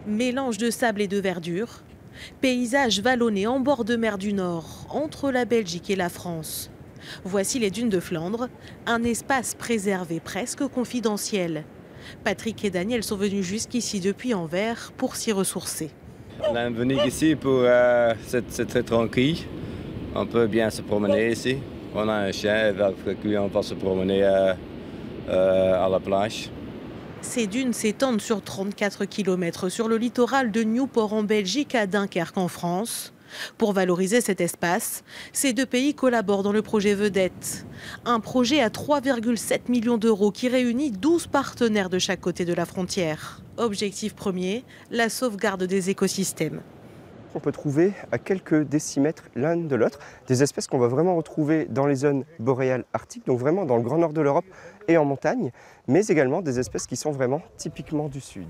Mélange de sable et de verdure, paysage vallonné en bord de mer du Nord, entre la Belgique et la France. Voici les dunes de Flandre, un espace préservé presque confidentiel. Patrick et Daniel sont venus jusqu'ici depuis Anvers pour s'y ressourcer. On est venu ici pour c'est très tranquille. On peut bien se promener ici. On a un chien avec qui on va se promener à la plage. Ces dunes s'étendent sur 34 km sur le littoral de Nieuwpoort en Belgique à Dunkerque en France. Pour valoriser cet espace, ces deux pays collaborent dans le projet Vedette. Un projet à 3,7 millions d'euros qui réunit 12 partenaires de chaque côté de la frontière. Objectif premier, la sauvegarde des écosystèmes. On peut trouver à quelques décimètres l'un de l'autre des espèces qu'on va vraiment retrouver dans les zones boréales arctiques, donc vraiment dans le grand nord de l'Europe et en montagne, mais également des espèces qui sont vraiment typiquement du sud.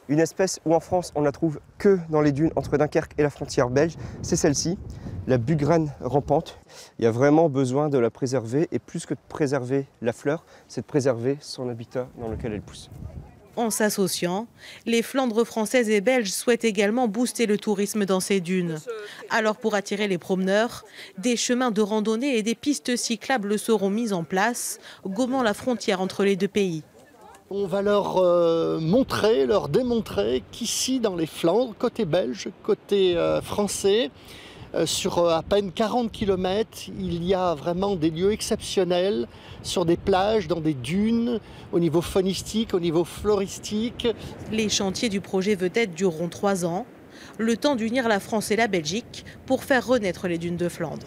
Une espèce où en France on la trouve que dans les dunes entre Dunkerque et la frontière belge, c'est celle-ci, la bugrane rampante. Il y a vraiment besoin de la préserver et plus que de préserver la fleur, c'est de préserver son habitat dans lequel elle pousse. En s'associant, les Flandres françaises et belges souhaitent également booster le tourisme dans ces dunes. Alors pour attirer les promeneurs, des chemins de randonnée et des pistes cyclables seront mis en place, gommant la frontière entre les deux pays. On va leur leur démontrer qu'ici dans les Flandres, côté belge, côté français, sur à peine 40 km, il y a vraiment des lieux exceptionnels sur des plages, dans des dunes, au niveau faunistique, au niveau floristique. Les chantiers du projet Vedette dureront 3 ans, le temps d'unir la France et la Belgique pour faire renaître les dunes de Flandre.